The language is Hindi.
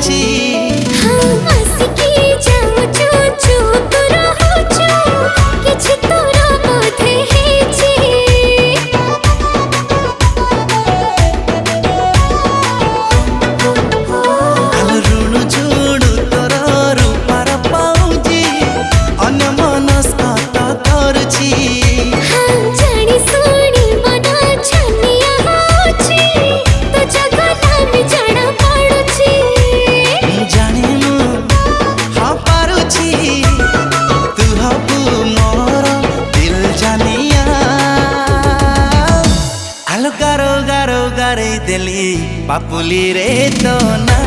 पड़ुची। हाँ आसिकी जाऊछु चुप रहुछु किछि तोरा बोधे हेछि। आलो ऋण झुड़ू तोर रूपार पाउजी अन्य मनस्कता करुची। हाँ जानी सुनी मन छनिया होछि तो जगना भी जाना पड़ुछि। जानिनु हाँ पारुची तू हबु मोर दिल जानिया। आलो गारो गारो गारे देली पापुली रे तो ना